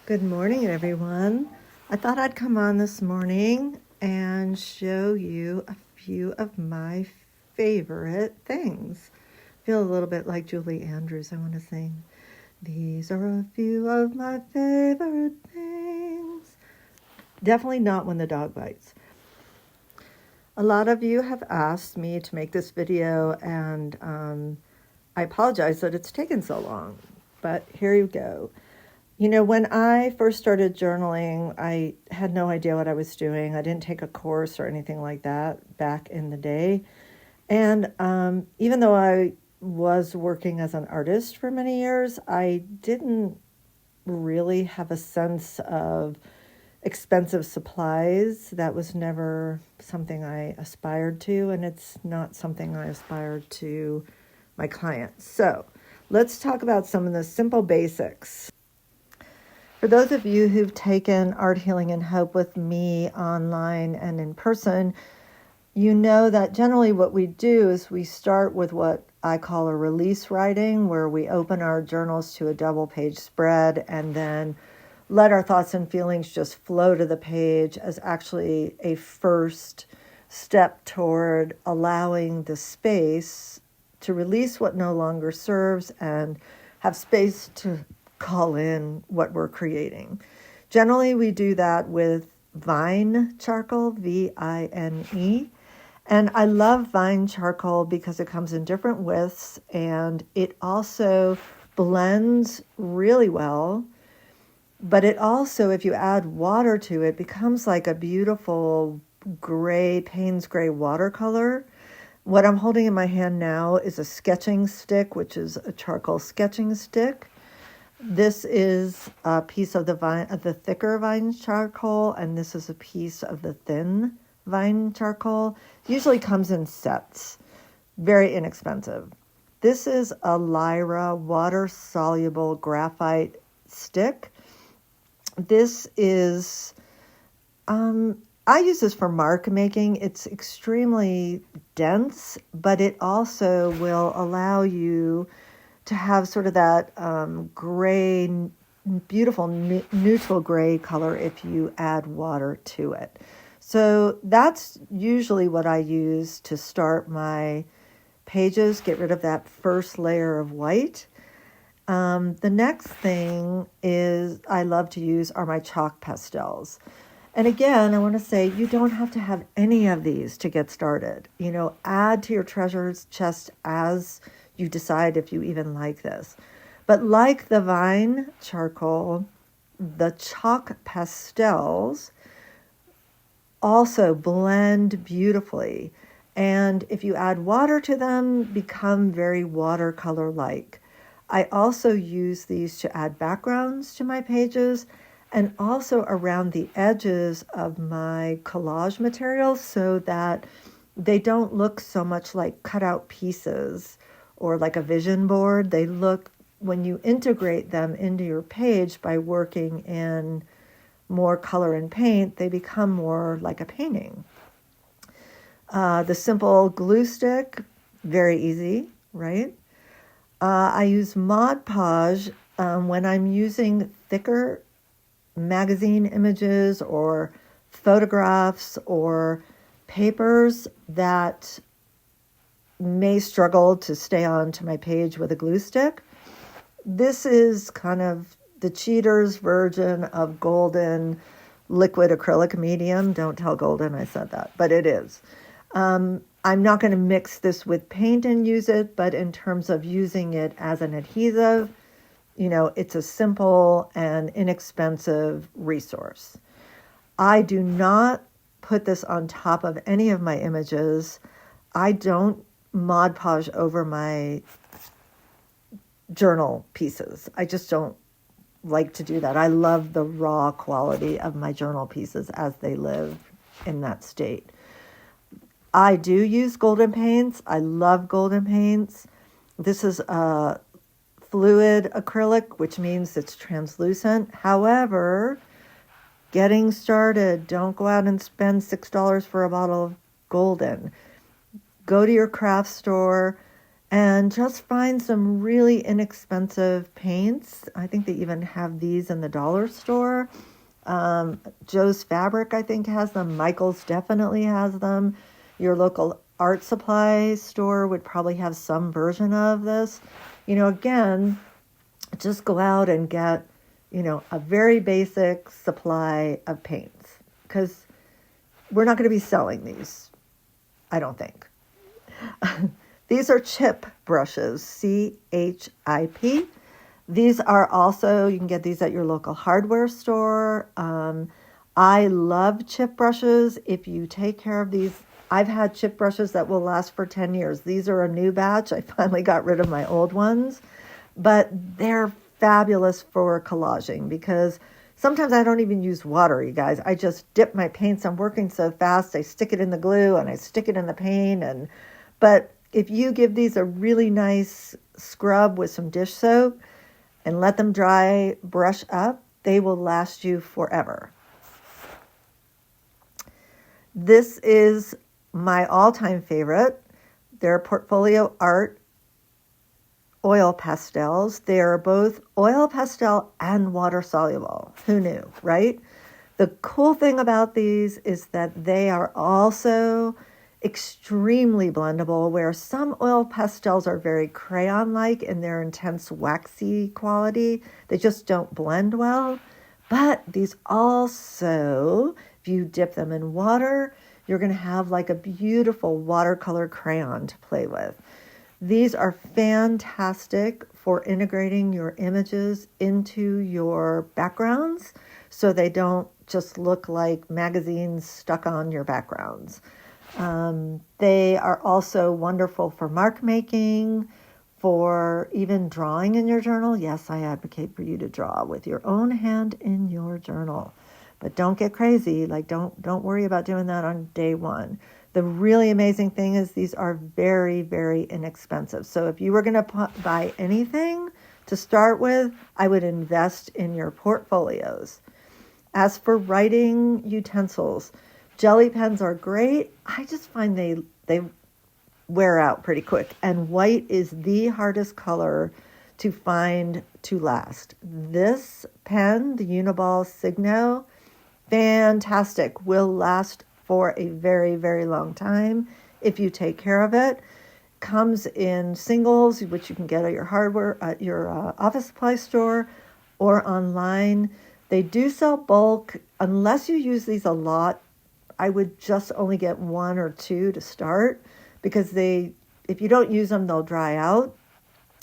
Good morning, everyone. I thought I'd come on this morning and show you a few of my favorite things. I feel a little bit like Julie Andrews. I want to sing, "These are a few of my favorite things." Definitely not when the dog bites. A lot of you have asked me to make this video, and I apologize that it's taken so long, but here you go. You know, when I first started journaling, I had no idea what I was doing. I didn't take a course or anything like that back in the day. And even though I was working as an artist for many years, I didn't really have a sense of expensive supplies. That was never something I aspired to, and it's not something I aspired to my clients. So let's talk about some of the simple basics. For those of you who've taken Art, Healing, and Hope with me online and in person, you know that generally what we do is we start with what I call a release writing, where we open our journals to a double-page spread and then let our thoughts and feelings just flow to the page as actually a first step toward allowing the space to release what no longer serves and have space to call in what we're creating. Generally, we do that with Vine charcoal, Vine. And I love Vine charcoal because it comes in different widths and it also blends really well. But it also, if you add water to it, becomes like a beautiful gray, Payne's gray watercolor. What I'm holding in my hand now is a sketching stick, which is a charcoal sketching stick. This is a piece of the thicker vine charcoal, and this is a piece of the thin vine charcoal. It usually comes in sets, very inexpensive. This is a Lyra water-soluble graphite stick. This is, I use this for mark making. It's extremely dense, but it also will allow you to have sort of that gray, beautiful neutral gray color if you add water to it. So that's usually what I use to start my pages, get rid of that first layer of white. The next thing is I love to use are my chalk pastels. And again, I want to say you don't have to have any of these to get started. You know, add to your treasure chest as you decide if you even like this. But like the vine charcoal, the chalk pastels also blend beautifully. And if you add water to them, become very watercolor-like. I also use these to add backgrounds to my pages and also around the edges of my collage materials so that they don't look so much like cut-out pieces or like a vision board. They look, when you integrate them into your page by working in more color and paint, they become more like a painting. The simple glue stick, very easy, right? I use Mod Podge when I'm using thicker magazine images or photographs or papers that may struggle to stay onto my page with a glue stick. This is kind of the cheater's version of golden liquid acrylic medium. Don't tell Golden I said that, but it is. I'm not going to mix this with paint and use it, but in terms of using it as an adhesive, you know, it's a simple and inexpensive resource. I do not put this on top of any of my images. I don't Mod Podge over my journal pieces. I just don't like to do that. I love the raw quality of my journal pieces as they live in that state. I do use golden paints. I love golden paints. This is a fluid acrylic, which means it's translucent. However, getting started, don't go out and spend $6 for a bottle of golden. Go to your craft store And just find some really inexpensive paints. I think they even have these in the dollar store. Joe's Fabric, I think, has them. Michael's definitely has them. Your local art supply store would probably have some version of this. Again, just go out and get, a very basic supply of paints, because we're not going to be selling these, I don't think. These are chip brushes, CHIP. These are also, you can get these at your local hardware store. I love chip brushes. If you take care of these, I've had chip brushes that will last for 10 years. These are a new batch. I finally got rid of my old ones, but they're fabulous for collaging, because sometimes I don't even use water, you guys. I just dip my paints. I'm working so fast. I stick it in the glue and I stick it in the paint. But if you give these a really nice scrub with some dish soap and let them dry, brush up, they will last you forever. This is my all-time favorite. They're Portfolio Art oil pastels. They're both oil pastel and water soluble. Who knew, right? The cool thing about these is that they are also extremely blendable, where some oil pastels are very crayon-like in their intense waxy quality. They just don't blend well. But these also, if you dip them in water, you're going to have like a beautiful watercolor crayon to play with. These are fantastic for integrating your images into your backgrounds, so they don't just look like magazines stuck on your backgrounds. They are also wonderful for mark making, for even drawing in your journal. Yes, I advocate for you to draw with your own hand in your journal, but don't get crazy. Don't worry about doing that on day one. The really amazing thing is these are very, very inexpensive. So if you were going to buy anything to start with, I would invest in your portfolios. As for writing utensils, jelly pens are great. I just find they wear out pretty quick. And white is the hardest color to find to last. This pen, the Uniball Signo, fantastic, will last for a very, very long time if you take care of it. Comes in singles, which you can get at your office supply store or online. They do sell bulk. Unless you use these a lot, I would just only get one or two to start, because if you don't use them, they'll dry out.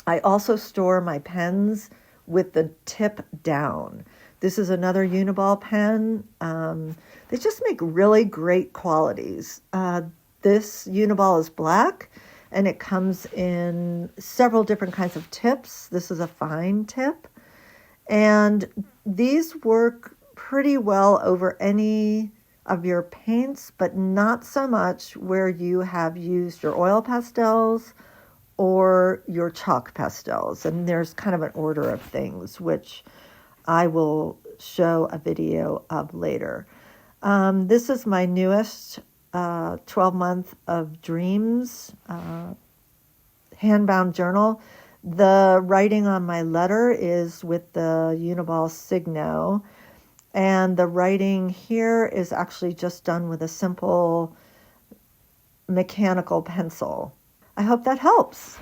I also store my pens with the tip down. This is another Uniball pen. They just make really great qualities. This Uniball is black, and it comes in several different kinds of tips. This is a fine tip. And these work pretty well over any of your paints, but not so much where you have used your oil pastels or your chalk pastels. And there's kind of an order of things, which I will show a video of later. This is my newest 12-month of Dreams handbound journal. The writing on my letter is with the Uniball Signo, and the writing here is actually just done with a simple mechanical pencil. I hope that helps.